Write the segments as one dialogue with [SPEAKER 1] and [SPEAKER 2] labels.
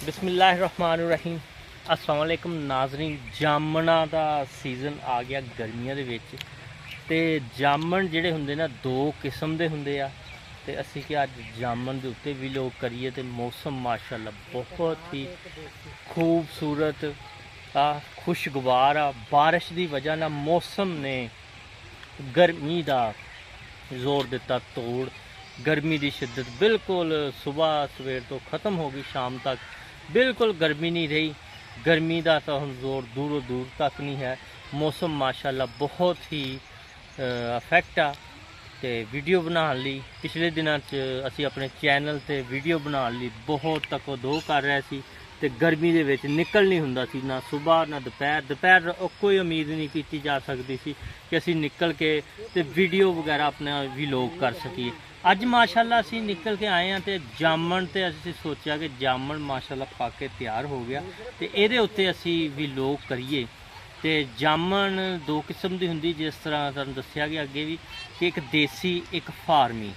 [SPEAKER 1] ਬਿਸਮਿल्लाहिर्रहमानिर्रहीम अस्सलाम वालेकुम नाज़रीन। जामना ਦਾ ਸੀਜ਼ਨ ਆ ਗਿਆ ਗਰਮੀਆਂ ਦੇ ਵਿੱਚ ਤੇ ਜਾਮਣ ਜਿਹੜੇ ਹੁੰਦੇ ਨਾ ਦੋ ਕਿਸਮ ਦੇ ਹੁੰਦੇ ਆ ਤੇ ਅਸੀਂ ਕਿ ਅੱਜ ਜਾਮਣ ਦੇ ਉੱਤੇ ਵੀ ਲੋਕ ਕਰੀਏ ਤੇ ਮੌਸਮ ਮਾਸ਼ਾਅੱਲਾ ਬਹੁਤ ਹੀ ਖੂਬਸੂਰਤ ਆ, ਖੁਸ਼ਗਵਾਰ ਆ। ਬਾਰਿਸ਼ ਦੀ ਵਜ੍ਹਾ ਨਾਲ ਮੌਸਮ ਨੇ ਗਰਮੀ ਦਾ ਜ਼ੋਰ ਦਿੱਤਾ ਤੋੜ। गर्मी की शिद्दत बिल्कुल सुबह सवेर तो ख़त्म हो गई, शाम तक बिल्कुल गर्मी नहीं रही। गर्मी का तो हम जोर दूरों दूर तक नहीं है। मौसम माशाल्लाह बहुत ही इफेक्ट आ ते वीडियो बनाने ली पिछले दिनों असी अपने चैनल ते वीडियो बनाने ली बहुत तको-दो कर रहे सी ते गर्मी दे विच निकल नहीं हुंदा सी, ना सुबह ना दोपहर कोई उम्मीद नहीं की जा सकती सी कि असी निकल के ते वीडियो वगैरह अपना व्लॉग कर सकीए। अज माशाल्लाह असी निकल के आए हैं तो जामन तो असी सोचा कि जामन माशाल्लाह पक के तैयार हो गया तो ये उत्ते असी व्लॉग करिए। तो जामन दो किस्म की होंगी, जिस तरह तुहानूं दस्सिया गया अगे भी कि एक देसी एक फार्मी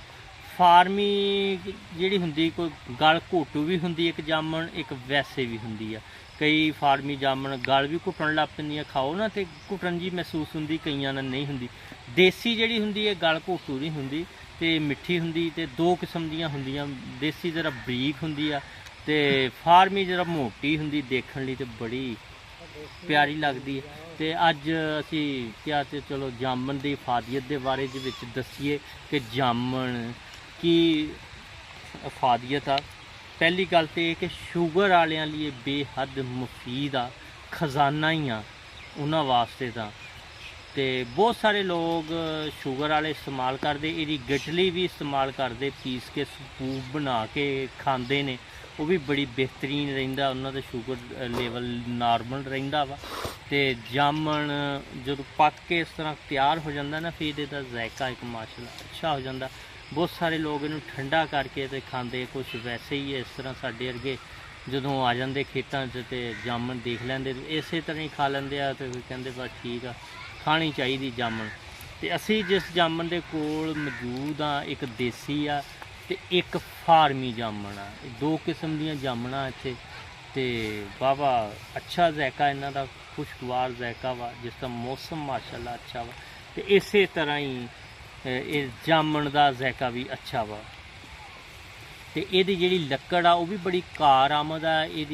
[SPEAKER 1] जिहड़ी हुंदी कोई गल घोटू भी हुंदी एक जामन, एक वैसे भी हुंदी है। कई फार्मी जामन गल भी घुटन लग पैंदियां, खाओ ना तो घुटन जी महसूस हुंदी, कईयां नाल नहीं हुंदी। देसी जिहड़ी हुंदी है गल घोटू नहीं हुंदी ते मिठी हुंदी। ते दो किस्म दियां हुंदियां, देसी जरा बरीक हुंदी आ ते फार्मी जरा मोटी हुंदी, देखण लई ते बड़ी प्यारी लगदी है। ते अज असी क्या ते चलो जामन दी इफादियत दे बारे दे विच दस्सिए कि जामन की इफादियत आ। पहली गल तो यह कि शुगर वालियां लिए बेहद मुफीद आ, खजाना ही आ उन्हां वास्ते तो बहुत सारे लोग शुगर वाले इस्तेमाल करते, ये गठली भी इस्तेमाल करते, पीस के सूप बना के खाते ने, वो भी बड़ी बेहतरीन रहिंदा, उन्हां दा शुगर लेवल नॉर्मल रहिंदा वा। ते जामन जो पक के इस तरह तैयार हो जाता ना, फिर इसका जायका एक माशाल्लाह अच्छा हो जाता। बहुत सारे लोग इनू ठंडा करके तो खाते, कुछ वैसे ही है इस तरह साढ़े वर्गे जदों आ जाते खेतों ते जामन देख लेंदे इस तरह ही खा लेंदे आ, तो कहते बस ठीक आ, खानी चाहिए जामन। तो असी जिस जामन के कोल मौजूद हाँ, एक देसी आ ते एक फार्मी जामन आ, दो किस्म दियां जामना इत्थे। ते वावा अच्छा जायका इन्हां दा, खुशगवार जायका वा, जिसका मौसम माशाल्लाह अच्छा वा। ते इस तरह ही जामन का जायका भी अच्छा वा। तो ये जी लकड़ आ भी बड़ी कारआमद आ, ये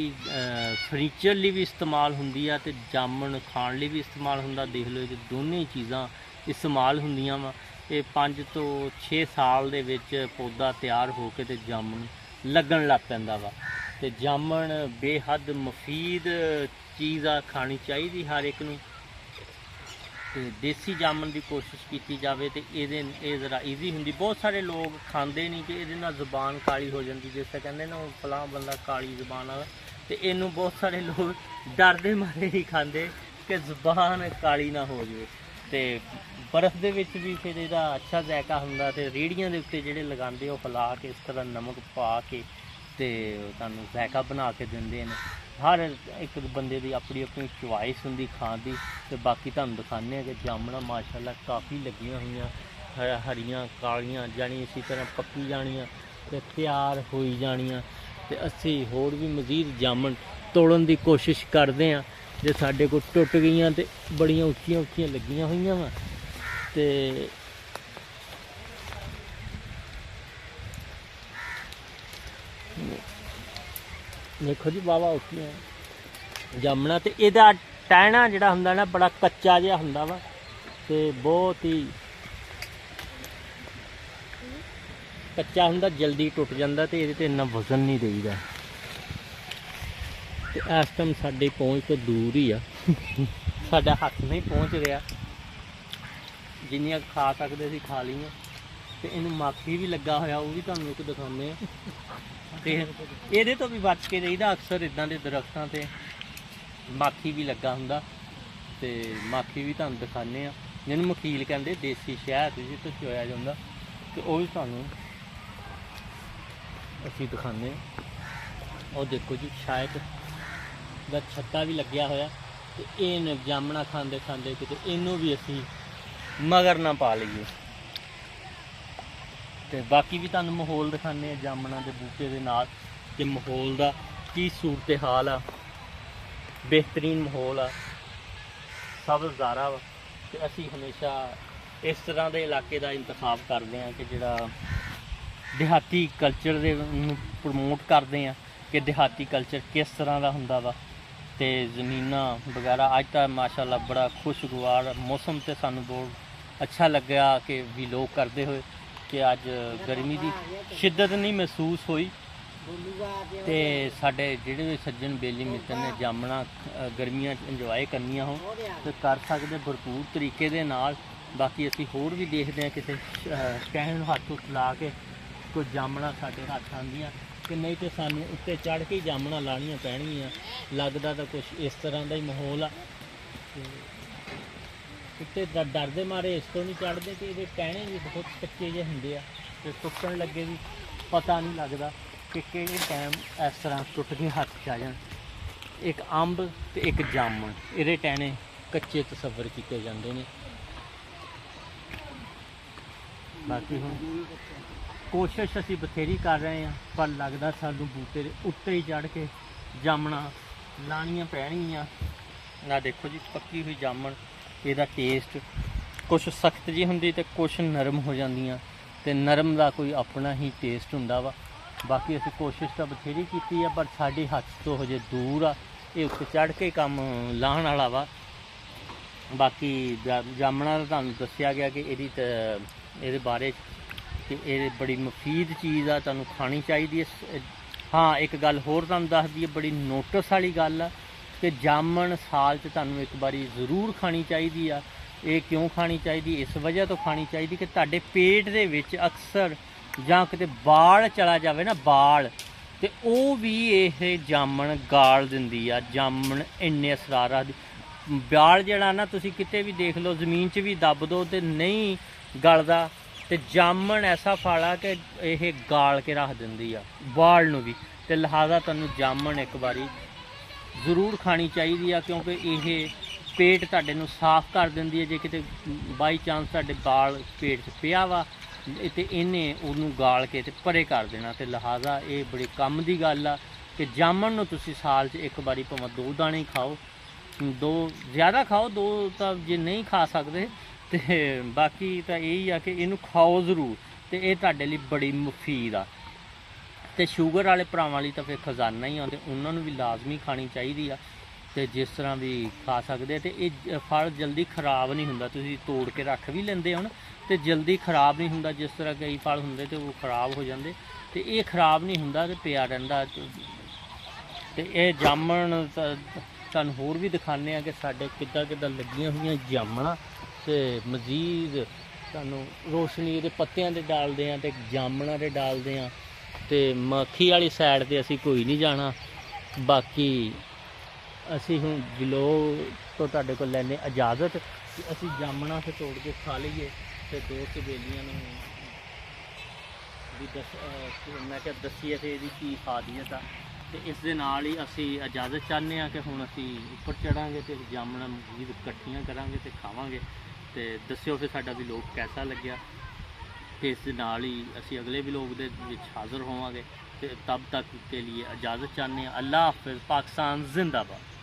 [SPEAKER 1] फर्नीचर लिए भी इस्तेमाल होंदी आ ते जामन खाण लिए भी इस्तेमाल होंदा। देख लो ये दोनों ही चीज़ां इस्तेमाल होंदियां वा। ये 5 तो 6 साल दे विच पौधा तैयार हो के ते जामन लगन लग पैंदा वा। ते जामन बेहद मुफीद चीज़ आ, खानी चाहिए हर एक नूं। ते देसी जामन की कोशिश की जाए तो ये जरा ईजी होंगी। बहुत सारे लोग खाते नहीं कि ये जबान काली हो जाती, जिस तरह कहते ना फलां बंदा काली जबान वाला, तो इनू बहुत सारे लोग डरते मारे ही खाते कि जबान काली ना हो जाए। तो बर्फ़ के भी फिर इसका अच्छा जायका होंदा। तो रेहड़ियां के उत्ते जिहड़े लगाते वो फैला के इस तरह नमक पा के तो तुहानूं जायका बना के दिंदे ने। हर एक बंदे की अपनी अपनी चॉइस होंदी खाण दी। ते बाकी तुहानूं दिखाने कि जामना माशाल्लाह काफ़ी लगियां हुई, हरियां कालियां, जानी इसी तरह पक्की जानियां ते तैयार होई जानियां। ते असी होर भी मज़ीद जामन तोड़न की कोशिश करते हैं, जे साडे कोल टुट गईयां ते बड़ियां उच्चियां उच्चियां लगियां हुईयां वा। ते देखो जी वावा उठियां जामना। तो यदा टहना जोड़ा होंदा ना बड़ा कच्चा जिहा होंदा वा, ते बहुत ही कच्चा होंदा, जल्दी टुट जाता, तो ये इन्ना वजन नहीं देईदा। ते इस टाइम साडी पहुँच तो दूर ही आ, साडा हथ नहीं पहुँच रहा, जिन्नियां खा सकते सी खा लीआं। तो इनू माखी भी लगा होया, वो भी तुहानूं एक दिखाने आ। तो ये तो भी बच के रहीदा, अक्सर इदां दे दरख्तां ते माखी भी लगा हुंदा। ते माखी भी तुहानूं दिखाने आ, जिन्हूं मखील कहंदे, देसी शहद जिस तो चोया जांदा, ते ओह भी तुहानूं असीं दिखाने आ। और देखो जी शायद दा छत्ता भी लग्या होया। ते इन जामना खांदे खांदे किते इनू भी असीं मगर ना पा लईए। ते बाकी भी तुहानूं माहौल दिखाने जामना के बूटे के नाल, कि माहौल का ਕੀ ਸੂਰਤ ਹਾਲ ਆ, ਬਿਹਤਰੀਨ ਮਾਹੌਲ ਆ, ਸਬਜ਼ਦਾਰਾ ਵਾ। ਤੇ ਅਸੀਂ ਹਮੇਸ਼ਾ ਇਸ ਤਰ੍ਹਾਂ ਦੇ ਇਲਾਕੇ ਦਾ ਇੰਤਖਾਬ ਕਰਦੇ ਹਾਂ ਕਿ ਜਿਹੜਾ ਦਿਹਾਤੀ ਕਲਚਰ ਦੇ ਨੂੰ ਪ੍ਰਮੋਟ ਕਰਦੇ ਹਾਂ ਕਿ ਦਿਹਾਤੀ ਕਲਚਰ ਕਿਸ ਤਰ੍ਹਾਂ ਦਾ ਹੁੰਦਾ ਵਾ। ਤੇ ਜ਼ਮੀਨਾਂ ਵਗੈਰਾ ਅੱਜ ਤਾਂ ਮਾਸ਼ਾਅੱਲਾ ਬੜਾ ਖੁਸ਼ਗਵਾਰ ਮੌਸਮ, ਤੇ ਸਾਨੂੰ ਬਹੁਤ ਅੱਛਾ ਲੱਗਿਆ ਕਿ ਵੀ ਲੋਕ ਕਰਦੇ ਹੋਏ ਕਿ ਅੱਜ ਗਰਮੀ ਦੀ ਸ਼ਿੱਦਤ ਨਹੀਂ ਮਹਿਸੂਸ ਹੋਈ। ਤੇ ਸਾਡੇ ਜਿਹੜੇ ਵੀ ਸੱਜਣ ਬੇਲੀ ਮਿੱਤਰ ਨੇ ਜਾਮਣਾ ਗਰਮੀਆਂ 'ਚ ਇੰਜੋਏ ਕਰਨੀਆਂ ਹੋਣ ਤੇ ਕਰ ਸਕਦੇ ਭਰਪੂਰ ਤਰੀਕੇ ਦੇ ਨਾਲ। ਬਾਕੀ ਅਸੀਂ ਹੋਰ ਵੀ ਦੇਖਦੇ ਹਾਂ ਕਿਸੇ ਕਹਿਣ ਨੂੰ ਹੱਥ ਲਾ ਕੇ ਕੋਈ ਜਾਮਣਾ ਸਾਡੇ ਹੱਥ ਆਉਂਦੀਆਂ ਕਿ ਨਹੀਂ, ਤੇ ਸਾਨੂੰ ਉੱਤੇ ਚੜ੍ਹ ਕੇ ਹੀ ਜਾਮਣਾ ਲਾਉਣੀਆਂ ਪੈਣਗੀਆਂ। ਲੱਗਦਾ ਤਾਂ ਕੁਛ ਇਸ ਤਰ੍ਹਾਂ ਦਾ ਹੀ ਮਾਹੌਲ ਆ। ਉੱਤੇ ਡਰਦੇ ਮਾਰੇ ਇਸ ਤੋਂ ਨਹੀਂ ਚੜ੍ਹਦੇ ਕਿ ਇਹਦੇ ਟਹਿਣੇ ਵੀ ਬਹੁਤ ਕੱਚੇ ਜਿਹੇ ਹੁੰਦੇ ਆ ਤੇ ਟੁੱਟਣ ਲੱਗੇ ਵੀ ਪਤਾ ਨਹੀਂ ਲੱਗਦਾ ਕਿ ਕਿਹੜੇ ਟਾਈਮ ਇਸ ਤਰ੍ਹਾਂ ਟੁੱਟ ਕੇ ਹੱਥ 'ਚ ਆ ਜਾਣ। ਇੱਕ ਅੰਬ ਤੇ ਇੱਕ ਜਾਮਣ, ਇਹਦੇ ਟਹਿਣੇ ਕੱਚੇ ਤਸੱਵਰ ਕੀਤੇ ਜਾਂਦੇ ਨੇ। ਬਾਕੀ ਹੁਣ ਕੋਸ਼ਿਸ਼ ਅਸੀਂ ਬਥੇਰੀ ਕਰ ਰਹੇ ਹਾਂ, ਪਰ ਲੱਗਦਾ ਸਾਨੂੰ ਬੂਟੇ ਦੇ ਉੱਤੇ ਹੀ ਚੜ੍ਹ ਕੇ ਜਾਮਣਾ ਲਾਣੀਆਂ ਪੈਣਗੀਆਂ। ਆਹ ਦੇਖੋ ਜੀ ਪੱਕੀ ਹੋਈ ਜਾਮਣ, ਇਹਦਾ ਟੇਸਟ ਕੁਛ ਸਖਤ ਜਿਹੀ ਹੁੰਦੀ ਤੇ ਕੁਛ ਨਰਮ ਹੋ ਜਾਂਦੀਆਂ, ਤੇ ਨਰਮ ਦਾ ਕੋਈ ਆਪਣਾ ਹੀ ਟੇਸਟ ਹੁੰਦਾ ਵਾ। ਬਾਕੀ ਅਸੀਂ ਕੋਸ਼ਿਸ਼ ਤਾਂ ਬਥੇਰੀ ਕੀਤੀ ਆ, ਪਰ ਸਾਡੇ ਹੱਥ ਤੋਂ ਹਜੇ ਦੂਰ ਆ। ਇਹ ਉੱਤੇ ਚੜ੍ਹ ਕੇ ਕੰਮ ਲਾਹਣ ਵਾਲਾ ਵਾ। ਬਾਕੀ ਜਾਮਣਾ ਦਾ ਤੁਹਾਨੂੰ ਦੱਸਿਆ ਗਿਆ ਕਿ ਇਹਦੇ ਬਾਰੇ ਕਿ ਇਹ ਬੜੀ ਮੁਫੀਦ ਚੀਜ਼ ਆ, ਤੁਹਾਨੂੰ ਖਾਣੀ ਚਾਹੀਦੀ ਹੈ। ਹਾਂ ਇੱਕ ਗੱਲ ਹੋਰ ਤੁਹਾਨੂੰ ਦੱਸ ਦਈਏ, ਬੜੀ ਨੋਟਿਸ ਵਾਲੀ ਗੱਲ ਆ ਕਿ ਜਾਮਣ ਸਾਲ 'ਚ ਤੁਹਾਨੂੰ ਇੱਕ ਵਾਰੀ ਜ਼ਰੂਰ ਖਾਣੀ ਚਾਹੀਦੀ ਆ। ਇਹ ਕਿਉਂ ਖਾਣੀ ਚਾਹੀਦੀ? ਇਸ ਵਜ੍ਹਾ ਤੋਂ ਖਾਣੀ ਚਾਹੀਦੀ ਕਿ ਤੁਹਾਡੇ ਪੇਟ ਦੇ ਵਿੱਚ ਅਕਸਰ ਜਾਂ ਕਿਤੇ ਬਾਲ ਚਲਾ ਜਾਵੇ ਨਾ, ਬਾਲ, ਤੇ ਉਹ ਵੀ ਇਹ ਜਾਮਣ ਗਾਲ ਦਿੰਦੀ ਆ। ਜਾਮਣ ਇੰਨੇ ਅਸਰਾਰ ਰੱਖਦੀ। ਬਾਲ ਜਿਹੜਾ ਨਾ ਤੁਸੀਂ ਕਿਤੇ ਵੀ ਦੇਖ ਲਓ, ਜ਼ਮੀਨ 'ਚ ਵੀ ਦੱਬ ਦਿਓ ਤੇ ਨਹੀਂ ਗਲਦਾ। ਤੇ ਜਾਮਣ ਐਸਾ ਫਲ ਆ ਕਿ ਇਹ ਗਾਲ ਕੇ ਰੱਖ ਦਿੰਦੀ ਆ ਬਾਲ ਨੂੰ ਵੀ। ਤੇ ਲਿਹਾਜ਼ਾ ਤੁਹਾਨੂੰ ਜਾਮਣ ਇੱਕ ਵਾਰੀ ਜ਼ਰੂਰ ਖਾਣੀ ਚਾਹੀਦੀ ਆ, ਕਿਉਂਕਿ ਇਹ ਪੇਟ ਤੁਹਾਡੇ ਨੂੰ ਸਾਫ਼ ਕਰ ਦਿੰਦੀ ਹੈ। ਜੇ ਕਿਤੇ ਬਾਈ ਚਾਂਸ ਤੁਹਾਡੇ ਬਾਲ ਪੇਟ 'ਚ ਪਿਆ ਵਾ ਤੇ ਇਹਨੇ ਉਹਨੂੰ ਗਾਲ ਕੇ ਤੇ ਪਰੇ ਕਰ ਦੇਣਾ। ਤੇ ਲਿਹਾਜ਼ਾ ਇਹ ਬੜੀ ਕੰਮ ਦੀ ਗੱਲ ਆ ਕਿ ਜਾਮਣ ਨੂੰ ਤੁਸੀਂ ਸਾਲ 'ਚ ਇੱਕ ਵਾਰੀ ਭਾਵੇਂ 2 ਦਾਣੇ ਖਾਓ, 2 ਜ਼ਿਆਦਾ ਖਾਓ, 2 ਤਾਂ ਜੇ ਨਹੀਂ ਖਾ ਸਕਦੇ ਤੇ ਬਾਕੀ ਤਾਂ ਇਹੀ ਆ ਕਿ ਇਹਨੂੰ ਖਾਓ ਜ਼ਰੂਰ। ਤੇ ਇਹ ਤੁਹਾਡੇ ਲਈ ਬੜੀ ਮੁਫੀਦ ਆ। ਤੇ ਸ਼ੂਗਰ ਵਾਲੇ ਭਰਾਵਾਂ ਲਈ ਤਾਂ ਫਿਰ ਖਜ਼ਾਨਾ ਹੀ ਆਉਂਦੇ, ਉਹਨਾਂ ਨੂੰ ਵੀ ਲਾਜ਼ਮੀ ਖਾਣੀ ਚਾਹੀਦੀ ਆ। ਤੇ ਜਿਸ ਤਰ੍ਹਾਂ ਵੀ ਖਾ ਸਕਦੇ। ਤੇ ਇਹ ਫਲ ਜਲਦੀ ਖ਼ਰਾਬ ਨਹੀਂ ਹੁੰਦਾ, ਤੁਸੀਂ ਤੋੜ ਕੇ ਰੱਖ ਵੀ ਲੈਂਦੇ ਹੋ ਤੇ ਜਲਦੀ ਖ਼ਰਾਬ ਨਹੀਂ ਹੁੰਦਾ। ਜਿਸ ਤਰ੍ਹਾਂ ਕਈ ਫਲ ਹੁੰਦੇ ਤੇ ਉਹ ਖ਼ਰਾਬ ਹੋ ਜਾਂਦੇ, ਤੇ ਇਹ ਖ਼ਰਾਬ ਨਹੀਂ ਹੁੰਦਾ ਤੇ ਪਿਆ ਰਹਿੰਦਾ। ਤੇ ਇਹ ਜਾਮਣ ਤੁਹਾਨੂੰ ਹੋਰ ਵੀ ਦਿਖਾਉਂਦੇ ਆ ਕਿ ਸਾਡੇ ਕਿੱਦਾਂ ਕਿੱਦਾਂ ਲੱਗੀਆਂ ਹੋਈਆਂ ਜਾਮਣਾਂ। ਤੇ ਮਜ਼ੀਦ ਤੁਹਾਨੂੰ ਰੋਸ਼ਨੀ ਇਹਦੇ ਪੱਤਿਆਂ 'ਤੇ ਡਾਲਦੇ ਹਾਂ ਤੇ ਜਾਮਣਾਂ 'ਤੇ ਡਾਲਦੇ ਹਾਂ। ਤੇ ਮੱਖੀ ਵਾਲੀ ਸਾਈਡ 'ਤੇ ਅਸੀਂ ਕੋਈ ਨਹੀਂ ਜਾਣਾ। ਬਾਕੀ ਅਸੀਂ ਹੁਣ ਵਿਲੋਗ ਤੋਂ ਤੁਹਾਡੇ ਕੋਲ ਲੈਂਦੇ ਇਜਾਜ਼ਤ ਕਿ ਅਸੀਂ ਜਾਮਣਾਂ 'ਤੇ ਤੋੜ ਕੇ ਖਾ ਲਈਏ ਤੇ ਦੋਸਤ ਬੇਲੀਆਂ ਨੂੰ ਵੀ ਮੈਂ ਕਿਹਾ ਦੱਸੀਏ ਤੇ ਇਹਦੀ ਕੀ ਖਾਸੀਅਤ ਆ। ਤੇ ਇਸ ਦੇ ਨਾਲ ਹੀ ਅਸੀਂ ਇਜਾਜ਼ਤ ਚਾਹੁੰਦੇ ਹਾਂ ਕਿ ਹੁਣ ਅਸੀਂ ਉੱਪਰ ਚੜਾਂਗੇ ਤੇ ਜਾਮਣਾਂ ਮਜ਼ੀਦ ਇਕੱਠੀਆਂ ਕਰਾਂਗੇ ਤੇ ਖਾਵਾਂਗੇ। ਤੇ ਦੱਸਿਓ ਫਿਰ ਸਾਡਾ ਵਲੋਗ ਕੈਸਾ ਲੱਗਿਆ। ਤੇ ਇਸ ਦੇ ਨਾਲ ਹੀ ਅਸੀਂ ਅਗਲੇ ਵਲੋਗ ਦੇ ਵਿੱਚ ਹਾਜ਼ਰ ਹੋਵਾਂਗੇ। ਤੇ ਤਬ ਤੱਕ ਕੇ ਲਈ ਇਜਾਜ਼ਤ ਚਾਹੁੰਦੇ ਹਾਂ। ਅੱਲਾ ਹਾਫਿਜ਼। ਪਾਕਿਸਤਾਨ ਜ਼ਿੰਦਾਬਾਦ।